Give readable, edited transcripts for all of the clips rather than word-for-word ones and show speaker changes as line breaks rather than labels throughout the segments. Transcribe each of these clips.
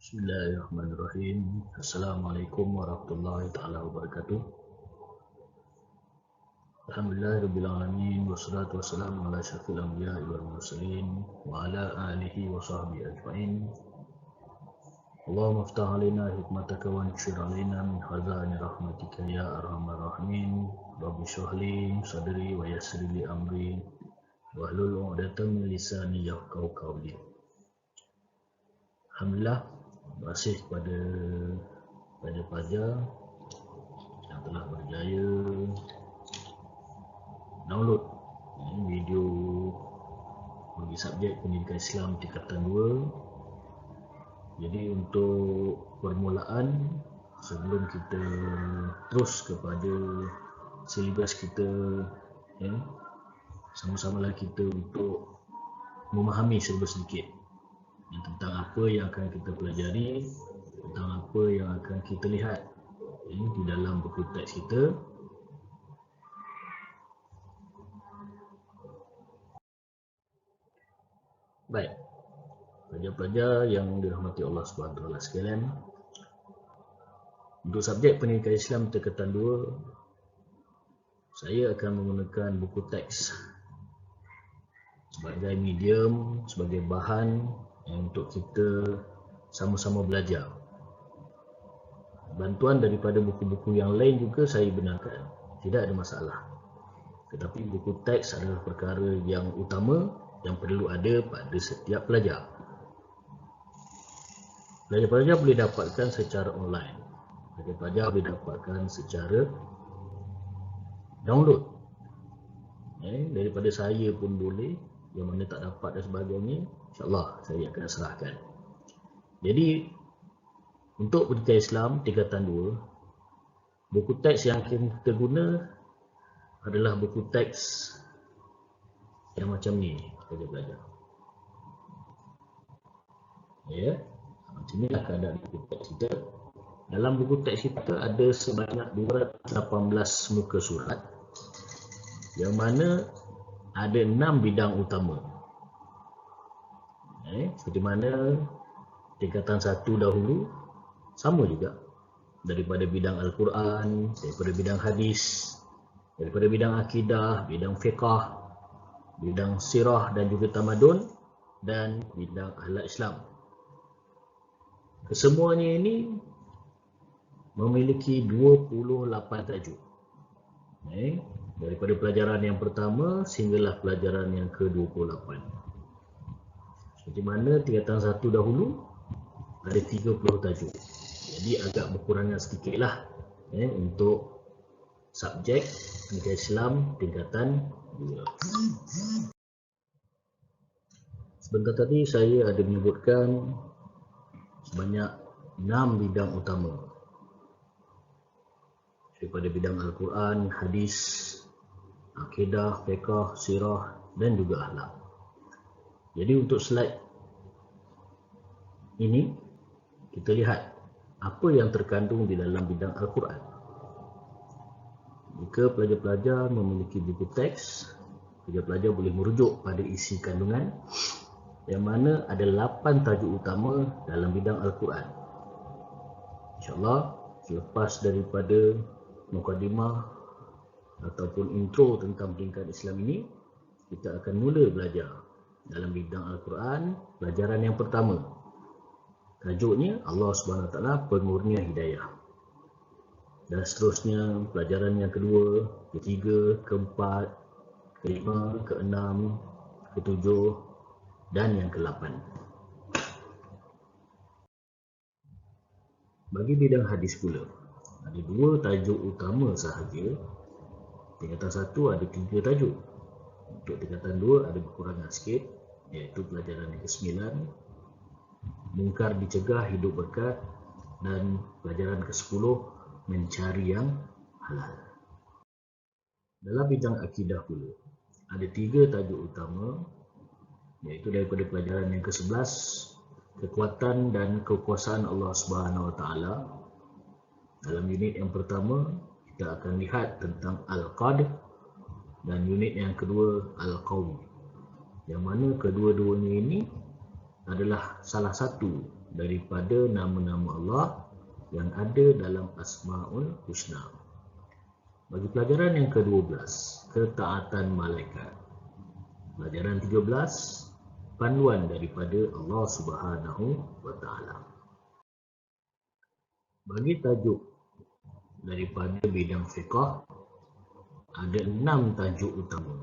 Bismillahirrahmanirrahim. Assalamualaikum warahmatullahi taala wabarakatuh. Alhamdulillahirabbil alamin wassalatu wassalamu ala asyrafil anbiya'i wal mursalin wa ala alihi wa sahbihi ajmain. Allahumma iftah alaina hikmataka wa anshur alaina min khazani rahmatika ya arhamar rahimin. Rabbi shrah li sadri wa yassir li amri wahlul 'uqdatam min lisani yafqahu qawli. Alhamdulillah, terima kasih kepada pelajar-pelajar yang telah berjaya download video bagi subjek pendidikan Islam tingkatan 2. Jadi untuk permulaan, sebelum kita terus kepada silibus kita, sama-samalah kita untuk memahami serba sedikit tentang apa yang akan kita pelajari, tentang apa yang akan kita lihat di dalam buku teks kita. Baik, pelajar-pelajar yang dirahmati Allah SWT sekalian, untuk subjek pendidikan Islam tingkatan 2, saya akan menggunakan buku teks sebagai medium, sebagai bahan untuk kita sama-sama belajar. Bantuan daripada buku-buku yang lain juga saya benarkan, tidak ada masalah. Tetapi buku teks adalah perkara yang utama yang perlu ada pada setiap pelajar. Pelajar-pelajar boleh dapatkan secara online, pelajar-pelajar boleh dapatkan secara download. Daripada saya pun boleh, yang mana tak dapat dan sebagainya, insyaAllah saya akan serahkan. Jadi untuk pendidikan Islam tingkatan 2, buku teks yang kita guna adalah buku teks yang macam ni, pelajar-pelajar. Macam inilah keadaan buku teks kita. Dalam buku teks kita ada sebanyak 218 muka surat, yang mana ada 6 bidang utama. Seperti mana tingkatan 1 dahulu, sama juga. Daripada bidang Al-Quran, daripada bidang hadis, daripada bidang akidah, bidang fiqah, bidang sirah dan juga tamadun, dan bidang akhlak Islam. Kesemuanya ini memiliki 28 tajuk. Daripada pelajaran yang pertama sehinggalah pelajaran yang ke-28. Seperti mana tingkatan 1 dahulu ada 30 tajuk. Jadi agak berkurangan sedikitlah untuk subjek pendidikan Islam tingkatan 2. Sebentar tadi saya ada menyebutkan sebanyak 6 bidang utama. Daripada bidang Al-Quran, hadis, akidah, fiqah, sirah dan juga akhlak. Jadi untuk slide ini kita lihat apa yang terkandung di dalam bidang Al-Quran. Jika pelajar-pelajar memiliki buku teks, pelajar-pelajar boleh merujuk pada isi kandungan, yang mana ada 8 tajuk utama dalam bidang Al-Quran. InsyaAllah selepas daripada mukadimah ataupun intro tentang pendidikan Islam ini, kita akan mula belajar dalam bidang Al-Quran. Pelajaran yang pertama, tajuknya Allah SWT Pengurnia Hidayah. Dan seterusnya pelajaran yang kedua, ketiga, keempat, kelima, keenam, ketujuh dan yang ke-8. Bagi bidang hadis pula, ada 2 tajuk utama sahaja. Tingkatan 1 ada 3 tajuk. Untuk tingkatan 2 ada berkurangan sikit, iaitu pelajaran yang ke-9, Mungkar Dicegah Hidup Berkat, dan pelajaran ke-10, Mencari yang Halal. Dalam bidang akidah pula ada 3 tajuk utama, iaitu daripada pelajaran yang ke-11, Kekuatan dan Kekuasaan Allah SWT. Dalam unit yang pertama kita akan lihat tentang Al-Qadr, dan unit yang kedua Al-Qawi, yang mana kedua-duanya ini adalah salah satu daripada nama-nama Allah yang ada dalam Asmaul Husna. Bagi pelajaran yang ke-12, ketaatan malaikat. Pelajaran 13, panduan daripada Allah Subhanahu wa Ta'ala. Bagi tajuk daripada bidang fiqh, ada 6 tajuk utama.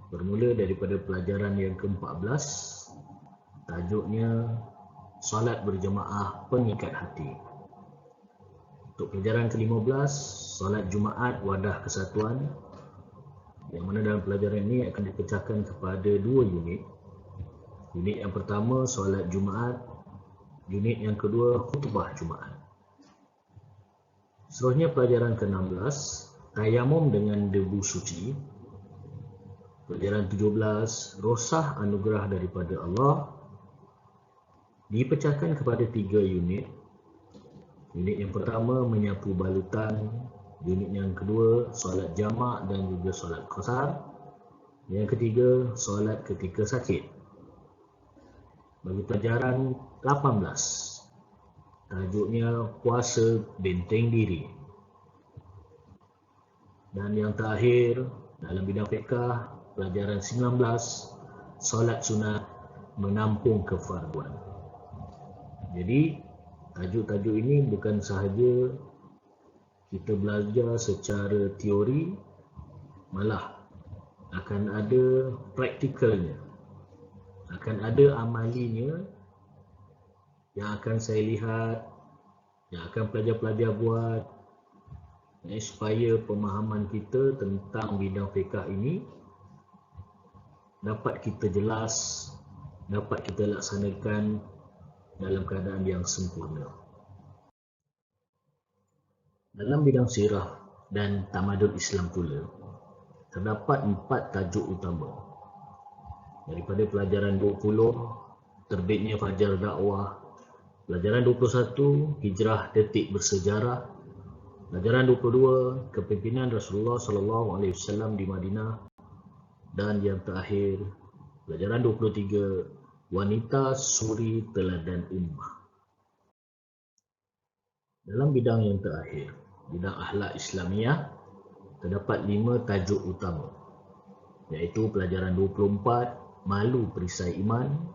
Bermula daripada pelajaran yang ke-14, tajuknya Salat berjemaah pengikat hati. Untuk pelajaran ke-15, Salat Jumaat Wadah Kesatuan, yang mana dalam pelajaran ini akan dipecahkan kepada 2 unit. Unit yang pertama Salat Jumaat, unit yang kedua khutbah Jumaat. Seterusnya pelajaran ke-16, Tayamum dengan debu suci. Pelajaran 17, Rosah anugerah daripada Allah, dipecahkan kepada 3 unit. Unit yang pertama menyapu balutan, unit yang kedua solat jamak dan juga solat qasar, yang ketiga solat ketika sakit. Bagi pelajaran 18, tajuknya puasa benteng diri. Dan yang terakhir dalam bidang fiqh, pelajaran 19, solat sunat menampung kefarduan. Jadi tajuk-tajuk ini bukan sahaja kita belajar secara teori, malah akan ada praktikalnya, akan ada amalinya yang akan saya lihat, yang akan pelajar-pelajar buat, supaya pemahaman kita tentang bidang fiqh ini dapat kita jelas, dapat kita laksanakan dalam keadaan yang sempurna. Dalam bidang sirah dan tamadun Islam pula, terdapat 4 tajuk utama. Daripada pelajaran 20, terbitnya Fajar Dakwah. Pelajaran 21, Hijrah Detik Bersejarah. Pelajaran 22, Kepimpinan Rasulullah SAW di Madinah. Dan yang terakhir, pelajaran 23, Wanita Suri Teladan Ummah. Dalam bidang yang terakhir, bidang akhlak Islamiah, terdapat 5 tajuk utama, iaitu pelajaran 24, Malu Perisai Iman.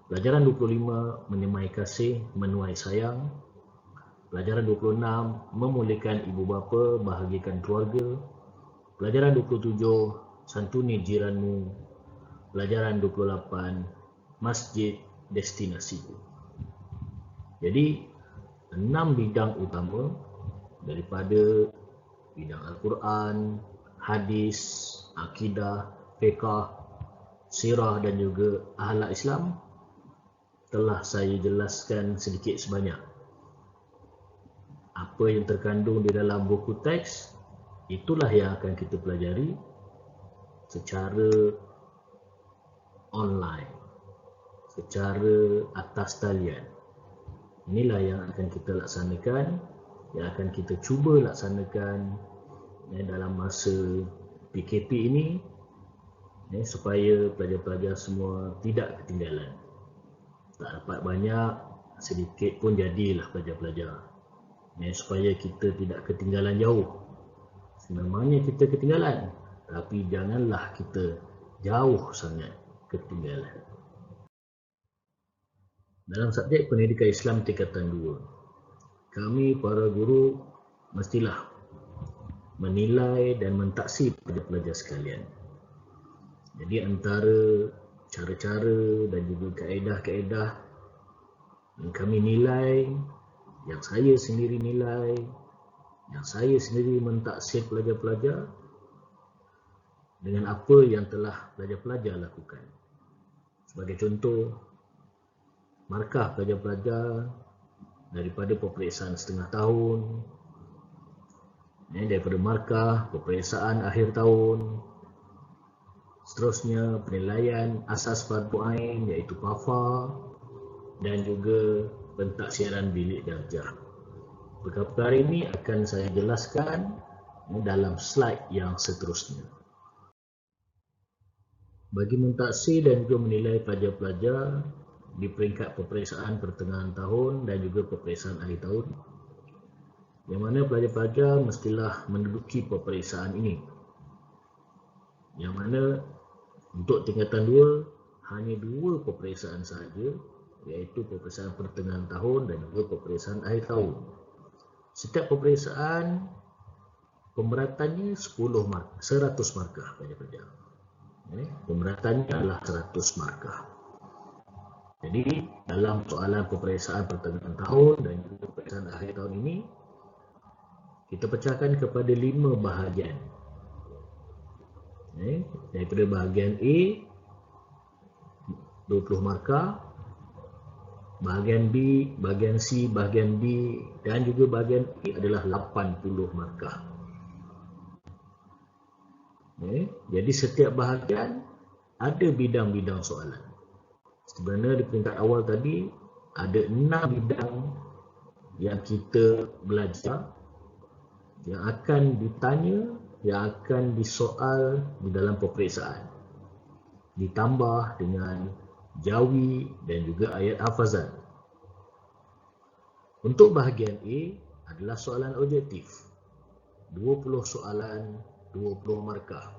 Pelajaran 25, Menyemai Kasih, Menuai Sayang. Pelajaran 26, Memulihkan Ibu Bapa, Bahagikan Keluarga. Pelajaran 27, Santuni Jiranmu. Pelajaran 28, Masjid Destinasiku. Jadi 6 bidang utama daripada bidang Al-Quran, hadis, akidah, fiqh, sirah dan juga akhlak Islam telah saya jelaskan sedikit sebanyak. Apa yang terkandung di dalam buku teks, itulah yang akan kita pelajari secara online, secara atas talian. Inilah yang akan kita laksanakan, yang akan kita cuba laksanakan dalam masa PKP ini, supaya pelajar-pelajar semua tidak ketinggalan. Tak dapat banyak, sedikit pun jadilah pelajar-pelajar, supaya kita tidak ketinggalan jauh. Sememangnya kita ketinggalan, tapi janganlah kita jauh sangat ketinggalan. Dalam subjek pendidikan Islam tingkatan 2, kami para guru mestilah menilai dan mentaksir pelajar-pelajar sekalian. Jadi antara cara-cara dan juga kaedah-kaedah yang kami nilai, yang saya sendiri nilai, yang saya sendiri mentaksir pelajar-pelajar dengan apa yang telah pelajar-pelajar lakukan. Sebagai contoh, markah pelajar-pelajar daripada peperiksaan setengah tahun, daripada markah peperiksaan akhir tahun, seterusnya penilaian asas fardu ain iaitu PAFA, dan juga pentaksiran bilik darjah. Perkara ini akan saya jelaskan dalam slide yang seterusnya. Bagi mentaksir dan juga menilai pelajar-pelajar, di peringkat peperiksaan pertengahan tahun dan juga peperiksaan akhir tahun, yang mana pelajar-pelajar mestilah menduduki peperiksaan ini, yang mana untuk tingkatan 2 hanya 2 peperiksaan sahaja, iaitu peperiksaan pertengahan tahun dan juga peperiksaan akhir tahun. Setiap peperiksaan pemberatannya 100 markah pelajar-pelajar. Pemberatannya adalah 100 markah. Jadi dalam soalan peperiksaan pertengahan tahun dan juga peperiksaan akhir tahun ini, kita pecahkan kepada 5 bahagian. Daripada bahagian A 20 markah, bahagian B, bahagian C, bahagian D dan juga bahagian E adalah 80 markah. Jadi setiap bahagian ada bidang-bidang soalan. Sebenarnya di peringkat awal tadi ada 6 bidang yang kita belajar, yang akan ditanya, yang akan disoal di dalam peperiksaan, ditambah dengan jawi dan juga ayat hafazan. Untuk bahagian A adalah soalan objektif, 20 soalan 20 markah,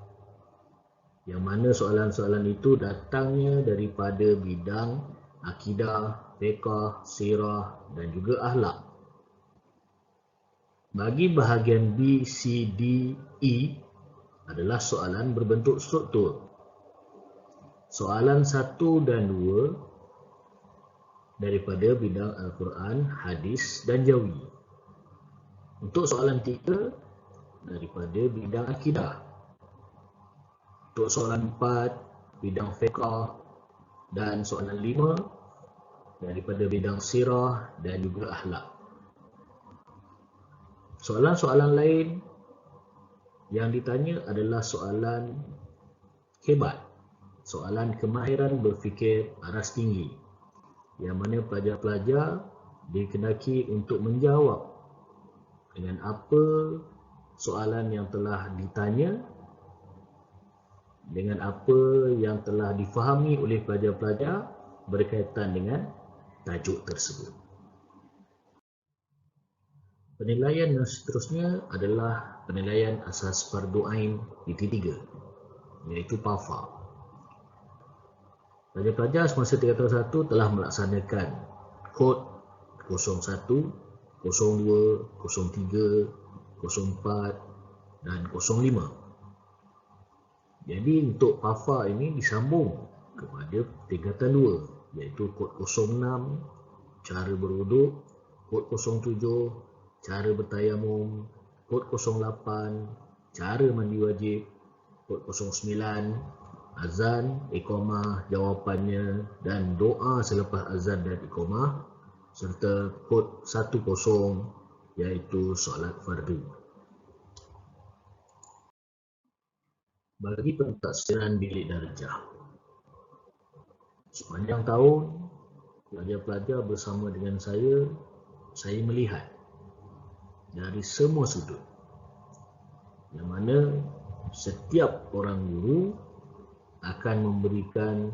yang mana soalan-soalan itu datangnya daripada bidang akidah, fiqh, sirah dan juga akhlak. Bagi bahagian B, C, D, E adalah soalan berbentuk struktur. Soalan 1 dan 2 daripada bidang Al-Quran, hadis dan jawi. Untuk soalan 3 daripada bidang akidah. Untuk soalan 4 bidang fiqh dan soalan 5 daripada bidang sirah dan juga akhlak. Soalan-soalan lain yang ditanya adalah soalan hebat, soalan kemahiran berfikir aras tinggi, yang mana pelajar-pelajar dikehendaki untuk menjawab dengan apa soalan yang telah ditanya, dengan apa yang telah difahami oleh pelajar-pelajar berkaitan dengan tajuk tersebut. Penilaian yang seterusnya adalah penilaian asas fardu ain PT3, iaitu PAFA. Pelajar-pelajar semasa tingkatan 1 telah melaksanakan kod 01, 02, 03, 04 dan 05. Jadi untuk PAFA ini disambung kepada tingkatan 2, iaitu kod 06, cara berwuduk, kod 07, cara bertayamum, kod 08, cara mandi wajib, kod 09, azan, iqamah, jawapannya dan doa selepas azan dan iqamah, serta kod 10 iaitu solat fardu. Bagi pentafsiran bilik darjah, sepanjang tahun pelajar-pelajar bersama dengan saya melihat dari semua sudut, yang mana setiap orang guru akan memberikan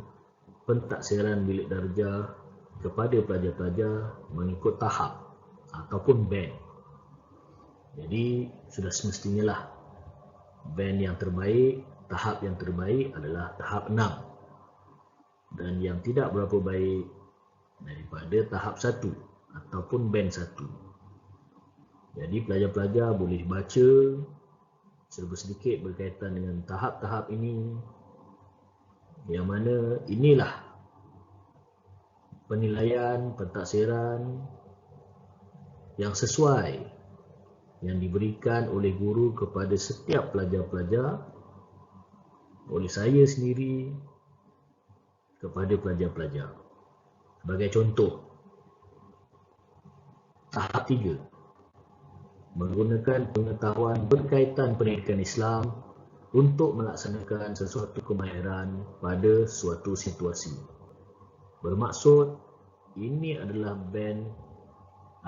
pentafsiran bilik darjah kepada pelajar-pelajar mengikut tahap ataupun band. Jadi sudah semestinya lah band yang terbaik, tahap yang terbaik adalah tahap 6, dan yang tidak berapa baik daripada tahap 1 ataupun band 1. Jadi pelajar-pelajar boleh baca serba sedikit berkaitan dengan tahap-tahap ini, yang mana inilah penilaian, pentafsiran yang sesuai yang diberikan oleh guru kepada setiap pelajar-pelajar, oleh saya sendiri kepada pelajar-pelajar. Sebagai contoh, tahap 3 menggunakan pengetahuan berkaitan pendidikan Islam untuk melaksanakan sesuatu kemahiran pada suatu situasi. Bermaksud ini adalah band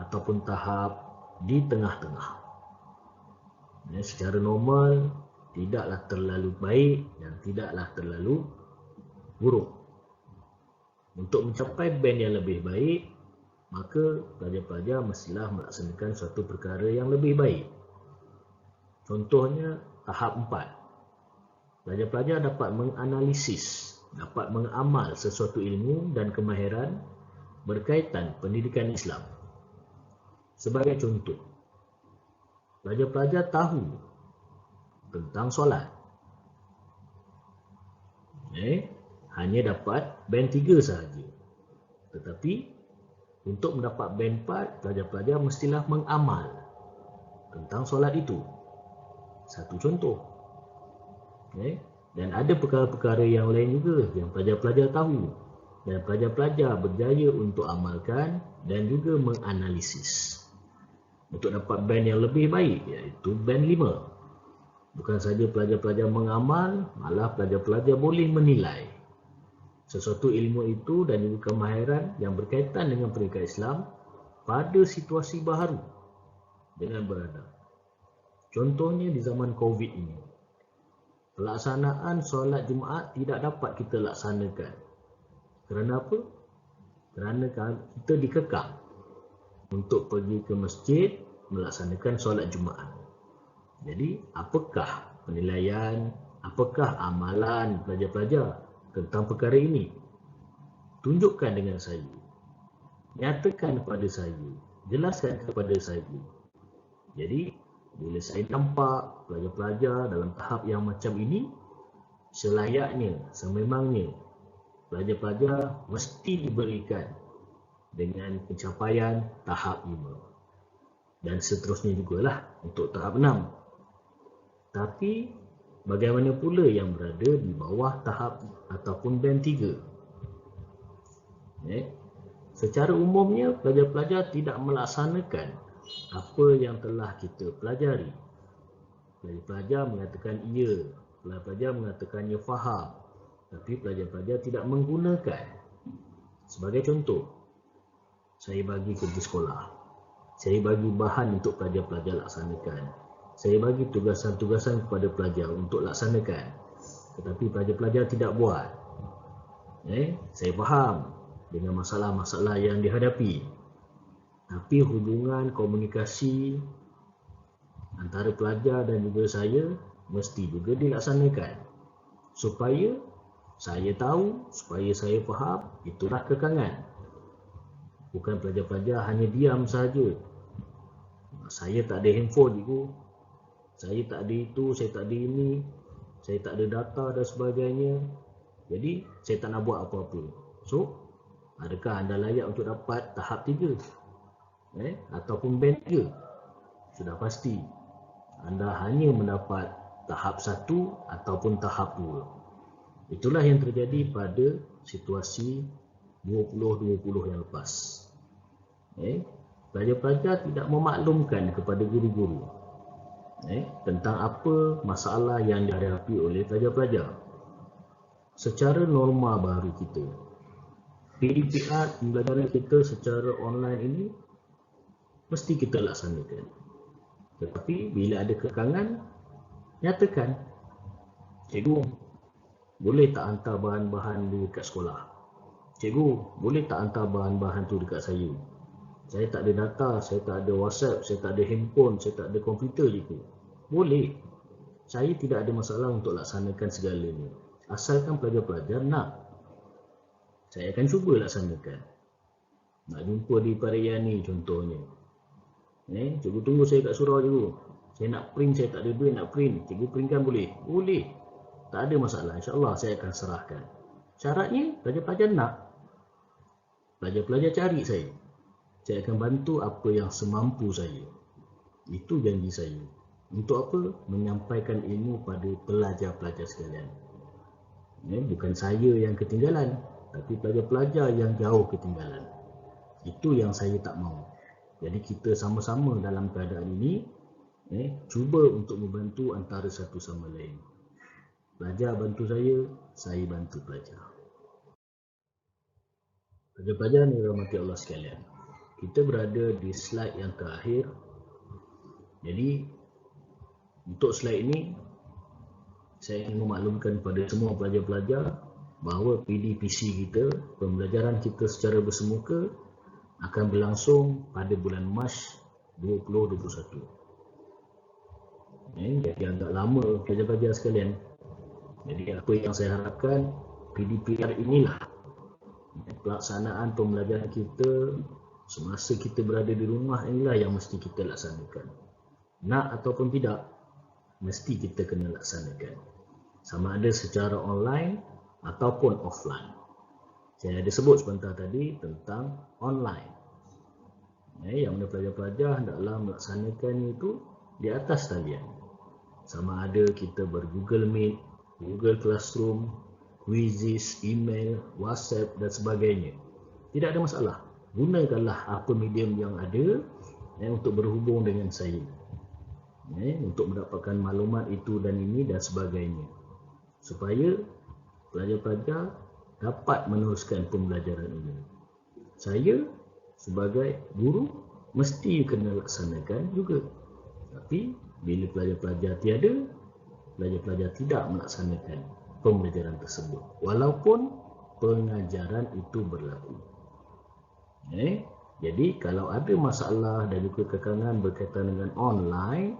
ataupun tahap di tengah-tengah. Secara normal tidaklah terlalu baik dan tidaklah terlalu buruk. Untuk mencapai band yang lebih baik, maka pelajar-pelajar mestilah melaksanakan suatu perkara yang lebih baik. Contohnya tahap 4. Pelajar-pelajar dapat menganalisis, dapat mengamal sesuatu ilmu dan kemahiran berkaitan pendidikan Islam. Sebagai contoh, pelajar-pelajar tahu tentang solat. Hanya dapat band 3 sahaja. Tetapi untuk mendapat band 4, pelajar-pelajar mestilah mengamal tentang solat itu. Satu contoh. Dan ada perkara-perkara yang lain juga yang pelajar-pelajar tahu. Dan pelajar-pelajar berjaya untuk amalkan dan juga menganalisis. Untuk dapat band yang lebih baik, iaitu band 5. Bukan saja pelajar-pelajar mengamal, malah pelajar-pelajar boleh menilai sesuatu ilmu itu dan juga kemahiran yang berkaitan dengan pendidikan Islam pada situasi baharu dengan beradab. Contohnya di zaman COVID ini, pelaksanaan solat Jumaat tidak dapat kita laksanakan. Kerana apa? Kerana kita dikekang untuk pergi ke masjid melaksanakan solat Jumaat. Jadi, apakah penilaian, apakah amalan pelajar-pelajar tentang perkara ini? Tunjukkan dengan saya. Nyatakan kepada saya. Jelaskan kepada saya. Jadi, bila saya nampak pelajar-pelajar dalam tahap yang macam ini, selayaknya, sememangnya, pelajar-pelajar mesti diberikan dengan pencapaian tahap 5. Dan seterusnya jugalah untuk tahap 6. Tapi bagaimana pula yang berada di bawah tahap ataupun band 3? Secara umumnya pelajar-pelajar tidak melaksanakan apa yang telah kita pelajari. Pelajar-pelajar mengatakan iya, pelajar-pelajar mengatakannya faham, tapi pelajar-pelajar tidak menggunakan. Sebagai contoh, saya bagi kerja sekolah, saya bagi bahan untuk pelajar-pelajar laksanakan, saya bagi tugasan-tugasan kepada pelajar untuk laksanakan, tetapi pelajar-pelajar tidak buat. Saya faham dengan masalah-masalah yang dihadapi, tapi hubungan komunikasi antara pelajar dan juga saya mesti juga dilaksanakan supaya saya tahu, supaya saya faham. Itulah kekangan. Bukan pelajar-pelajar hanya diam saja. Saya tak ada handphone, cikgu. Saya tak ada itu, saya tak ada ini, saya tak ada data dan sebagainya. Jadi, saya tak nak buat apa-apa. So, adakah anda layak untuk dapat tahap 3? Ataupun band 3? Sudah pasti. Anda hanya mendapat tahap 1 ataupun tahap 2. Itulah yang terjadi pada situasi 2020 yang lepas. Pelajar-pelajar tidak memaklumkan kepada guru-guru tentang apa masalah yang dihadapi oleh pelajar-pelajar. Secara norma baru kita, PDPR pembelajaran kita secara online ini mesti kita laksanakan. Tetapi bila ada kekangan, nyatakan, cikgu, boleh tak hantar bahan-bahan dekat sekolah? Cikgu, boleh tak hantar bahan-bahan tu dekat saya? Saya tak ada data, saya tak ada WhatsApp, saya tak ada handphone, saya tak ada komputer, cikgu. Boleh. Saya tidak ada masalah untuk laksanakan segalanya. Asalkan pelajar-pelajar nak. Saya akan cuba laksanakan. Nak jumpa di Pariyani contohnya. Cikgu tunggu saya kat surau, cikgu. Saya nak print, saya tak ada duit nak print. Cikgu printkan boleh? Boleh. Tak ada masalah. InsyaAllah saya akan serahkan. Syaratnya, pelajar-pelajar nak. Pelajar-pelajar cari saya. Saya akan bantu apa yang semampu saya. Itu janji saya. Untuk apa? Menyampaikan ilmu pada pelajar-pelajar sekalian. Bukan saya yang ketinggalan, tapi pelajar-pelajar yang jauh ketinggalan. Itu yang saya tak mahu. Jadi kita sama-sama dalam keadaan ini, cuba untuk membantu antara satu sama lain. Pelajar bantu saya bantu pelajar. Pelajar-pelajar yang dirahmati Allah sekalian, kita berada di slide yang terakhir. Jadi untuk slide ini, saya ingin memaklumkan kepada semua pelajar-pelajar bahawa PDPC kita, pembelajaran kita secara bersemuka akan berlangsung pada bulan Mac 2021. Jadi agak lama pelajar-pelajar sekalian. Jadi apa yang saya harapkan, PDPR inilah pelaksanaan pembelajaran kita semasa kita berada di rumah, inilah yang mesti kita laksanakan. Nak ataupun tidak, mesti kita kena laksanakan. Sama ada secara online ataupun offline. Saya ada sebut sebentar tadi tentang online. Yang mana pelajar-pelajar hendaklah melaksanakannya itu di atas talian. Sama ada kita ber-Google Meet, Google Classroom, Quizzes, email, WhatsApp dan sebagainya. Tidak ada masalah. Gunakanlah apa medium yang ada untuk berhubung dengan saya. Untuk mendapatkan maklumat itu dan ini dan sebagainya. Supaya pelajar-pelajar dapat meneruskan pembelajaran ini. Saya sebagai guru mesti kena laksanakan juga. Tapi bila pelajar-pelajar tiada, pelajar-pelajar tidak melaksanakan pembelajaran tersebut walaupun pengajaran itu berlaku. Jadi kalau ada masalah dan juga kekangan berkaitan dengan online,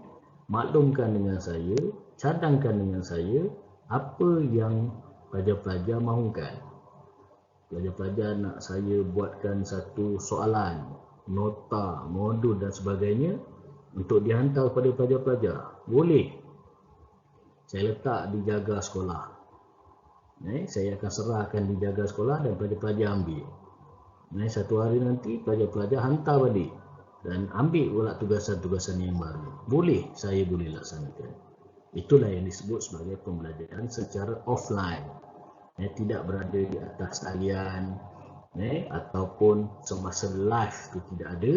maklumkan dengan saya, cadangkan dengan saya apa yang pelajar-pelajar mahukan. Pelajar-pelajar nak saya buatkan satu soalan, nota, modul dan sebagainya untuk dihantar kepada pelajar-pelajar. Boleh. Saya letak di jaga sekolah. Saya akan serahkan di jaga sekolah dan pelajar-pelajar ambil. Satu hari nanti pelajar-pelajar hantar balik dan ambil pula tugasan-tugasan yang baru. Boleh, saya boleh laksanakan. Itulah yang disebut sebagai pembelajaran secara offline. Tidak berada di atas talian ataupun semasa live itu tidak ada.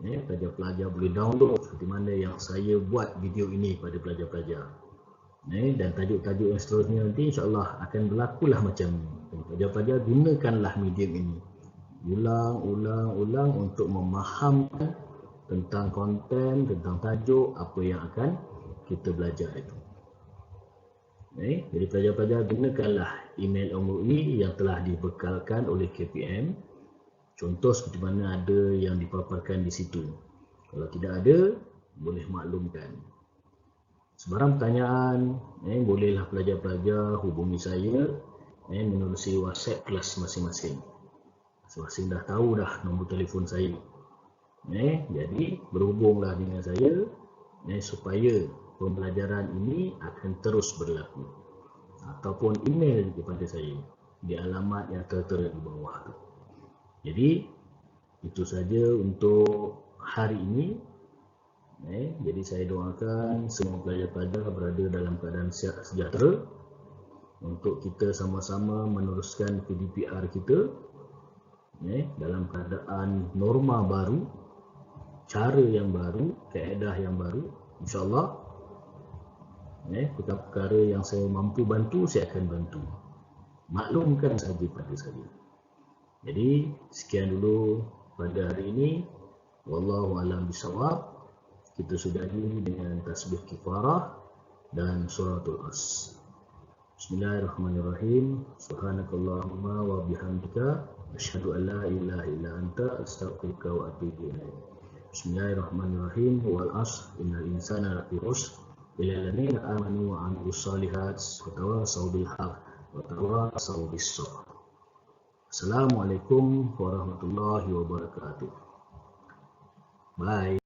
Pelajar-pelajar boleh download seperti mana yang saya buat video ini pada pelajar-pelajar. Dan tajuk-tajuk yang seterusnya nanti insya-Allah akan berlakulah macam ini. Pelajar-pelajar gunakanlah medium ini. Ulang untuk memahamkan tentang konten, tentang tajuk apa yang akan kita belajar itu. Jadi pelajar-pelajar gunakanlah email MOE yang telah dibekalkan oleh KPM. Contoh seperti mana ada yang dipaparkan di situ. Kalau tidak ada, boleh maklumkan. Sebarang pertanyaan, bolehlah pelajar-pelajar hubungi saya menerusi WhatsApp kelas masing-masing. Masing-masing dah tahu dah nombor telefon saya. Jadi berhubunglah dengan saya supaya pembelajaran ini akan terus berlaku. Ataupun email kepada saya di alamat yang tertera di bawah tu. Jadi itu saja untuk hari ini. Jadi saya doakan semua pelajar-pelajar berada dalam keadaan sihat sejahtera untuk kita sama-sama meneruskan PDPR kita dalam keadaan norma baru, cara yang baru, kaedah yang baru. InsyaAllah perkara yang saya mampu bantu, saya akan bantu. Maklumkan saja pada saya. Jadi sekian dulu pada hari ini. Wallahu a'lam bishawab. Kita sudahi dengan tasbih kifarah dan suratul As. Bismillahirrahmanirrahim. Subhanakallahumma wa bihamdika asyhadu an la ilaha illa anta astaghfiruka wa atubu ilaik. Bismillahirrahmanirrahim. Wal 'ashr innal insana lafi khusr illa alladziina aamanu wa 'amilus shalihaat wa tawassaw bil haqq wa tawassaw bis sabr. Assalamualaikum warahmatullahi wabarakatuh. Bye.